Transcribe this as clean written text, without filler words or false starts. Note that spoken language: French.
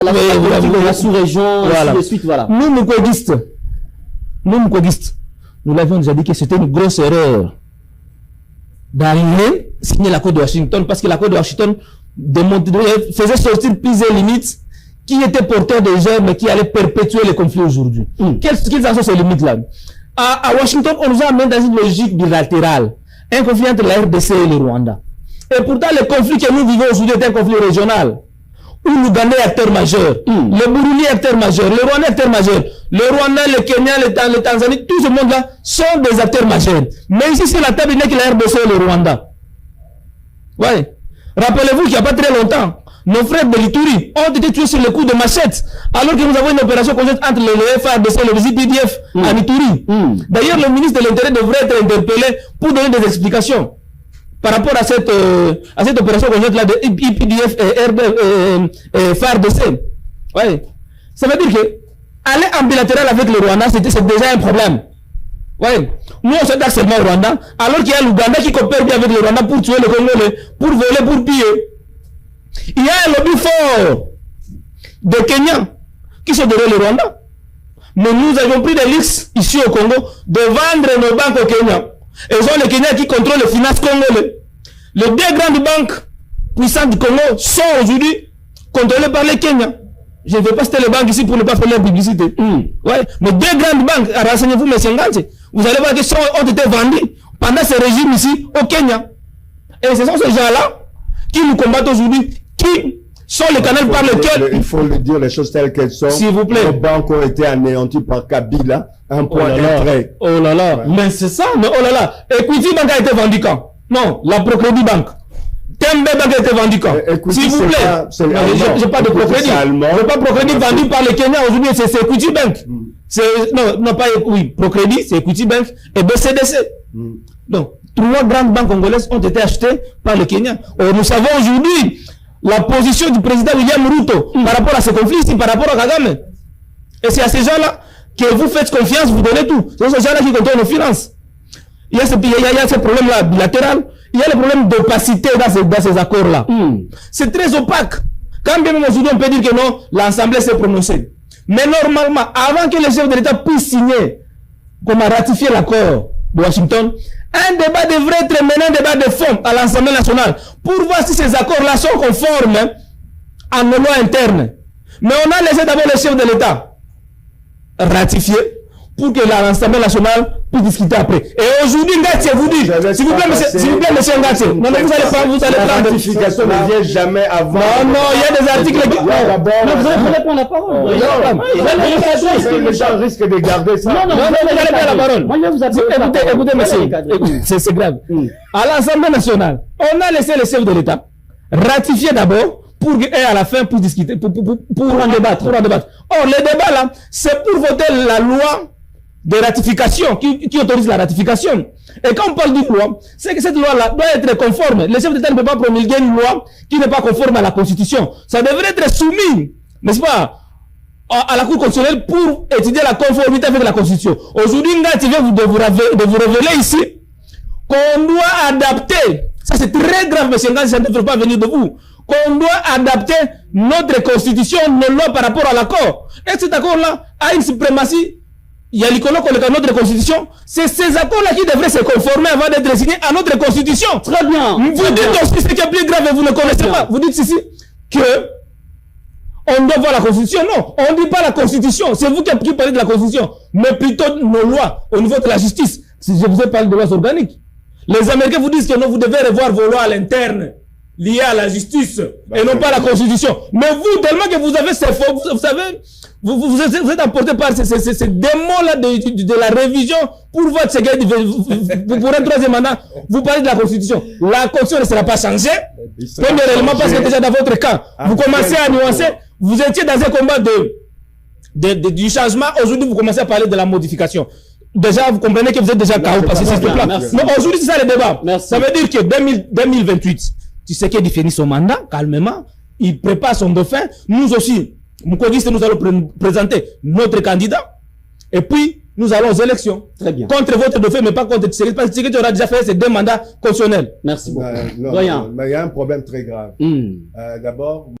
la sous-région, ainsi de suite, voilà. Nous, Moukodistes, nous l'avions déjà dit que c'était une grosse erreur d'arriver, signer l'accord de Washington, parce que l'accord de Washington faisait sortir plus et limites qui étaient porteurs de germes mais qui allaient perpétuer les conflits aujourd'hui. Quelles sont ces limites-là? À Washington, on nous a amené dans une logique bilatérale, un conflit entre la RDC et le Rwanda. Et pourtant, le conflit que nous vivons aujourd'hui est un conflit régional, où l'Ouganda est acteur majeur, le Burundi est acteur majeur, le Rwanda est acteur majeur, le Rwanda, le Kenya, le Tanzanie, tout ce monde-là sont des acteurs majeurs. Mais ici, sur la table, il n'y a que la RDC et le Rwanda. Ouais. Rappelez-vous qu'il n'y a pas très longtemps, nos frères de l'Ituri ont été tués sur le coup de machette, alors que nous avons une opération conjointe entre le FARDC et le ZPDF en Ituri. D'ailleurs, le ministre de l'Intérieur devrait être interpellé pour donner des explications par rapport à cette opération conjointe-là de IPDF et FARDC. Ouais. Ça veut dire que aller en bilatéral avec le Rwanda, c'est déjà un problème. Ouais. Nous, on s'attaque seulement au Rwanda, alors qu'il y a l'Ouganda qui coopère bien avec le Rwanda pour tuer le Congolais, pour voler, pour piller. Il y a un lobby fort de Kenyans qui sont derrière le Rwanda. Mais nous avons pris des luxe ici au Congo de vendre nos banques au Kenya. Et ce sont les Kenyans qui contrôlent les finances congolaises. Les deux grandes banques puissantes du Congo sont aujourd'hui contrôlées par les Kenyans. Je ne vais pas citer les banques ici pour ne pas faire leur publicité. Ouais. Mais deux grandes banques, renseignez-vous, M. Ngati, vous allez voir qu'ils ont été vendus pendant ce régime ici au Kenya. Et ce sont ces gens-là qui nous combattent aujourd'hui, qui sont les canaux par lesquels... Il faut le dire les choses telles qu'elles sont. S'il vous plaît. Les banques ont été anéanties par Kabila, un point d'entrée. Oh là là, ouais. Mais c'est ça, mais oh là là. Equity Bank a été vendu quand? Non, la Procrédit Bank. Tembe Bank a été vendu quand? S'il vous plaît. J'ai pas de Procrédit. Je pas Procrédit vendu par les Kenyans aujourd'hui, c'est Equity Bank. Non, pas Procrédit, c'est Equity Bank et BCDC. Donc, 3 grandes banques congolaises ont été achetées par les Kenyans. Or, nous savons aujourd'hui la position du président William Ruto par rapport à ce conflit ici, par rapport à Kagame. Et c'est à ces gens-là que vous faites confiance, vous donnez tout. C'est ces gens-là qui contrôlent nos finances. Il y a ce problème-là bilatéral. Il y a le problème d'opacité dans ces accords-là. C'est très opaque. Quand bien même aujourd'hui on peut dire que non, l'Assemblée s'est prononcée. Mais normalement, avant que les chefs de l'État puissent signer, comme à ratifier l'accord de Washington, un débat devrait être mené, un débat de fond à l'Assemblée nationale pour voir si ces accords-là sont conformes à nos lois internes. Mais on a laissé d'abord les chefs de l'État ratifier pour que l'Assemblée nationale puisse discuter après. Et aujourd'hui, Ngati vous dit, s'il vous plaît, monsieur Ngati, non, mais vous allez prendre. La ratification ne vient jamais avant. Non, il y a des articles qui. Non, vous allez prendre la parole. Les gens risquent de garder ça. Non, vous allez prendre la parole. Moi, je vais vous appeler. Écoutez, monsieur. C'est grave. À l'Assemblée nationale, on a laissé les chefs de l'État ratifier d'abord pour et à la fin pour discuter, pour en débattre. Or, le débat là, c'est pour voter la loi de ratification, qui autorise la ratification. Et quand on parle d'une loi, c'est que cette loi-là doit être conforme. Le chef d'État ne peut pas promulguer une loi qui n'est pas conforme à la Constitution. Ça devrait être soumis, n'est-ce pas, à la Cour constitutionnelle pour étudier la conformité avec la Constitution. Aujourd'hui, Ngati vient de vous révéler ici qu'on doit adapter, ça c'est très grave, monsieur Ngati, ça ne devrait pas venir de vous, qu'on doit adapter notre Constitution, nos lois par rapport à l'accord. Et cet accord-là a une suprématie. Il y a l'icône de notre Constitution. C'est ces accords-là qui devraient se conformer avant d'être signés à notre Constitution. Très bien. Vous dites aussi ce qui est plus grave et vous ne connaissez pas. Vous dites ici que on doit voir la Constitution. Non, on ne dit pas la Constitution. C'est vous qui parlez de la Constitution. Mais plutôt nos lois au niveau de la justice. Si je vous ai parlé de lois organiques. Les Américains vous disent que non, vous devez revoir vos lois à l'interne, liées à la justice, et non pas à la Constitution. Mais vous, tellement que vous avez ces faux, vous savez, vous êtes emporté par ces démons-là de la révision pour votre secret, pour un troisième mandat, vous parlez de la Constitution. La Constitution ne sera pas changée. Premièrement, parce que déjà dans votre camp, vous commencez à nuancer, vous étiez dans un combat du changement, aujourd'hui vous commencez à parler de la modification. Déjà, vous comprenez que vous êtes déjà KO parce que c'est ce plan. Mais aujourd'hui, c'est ça le débat. Merci. Ça veut dire que 2028, tu sais qu'il finit son mandat, calmement, il prépare son dauphin. Nous aussi, Moukodistes, nous allons présenter notre candidat. Et puis, nous allons aux élections. Très bien. Contre votre dauphin, mais pas contre Tshisekedi. Parce que Tshisekedi aura déjà fait ses 2 mandats constitutionnels. Merci beaucoup. Mais il y a un problème très grave. D'abord,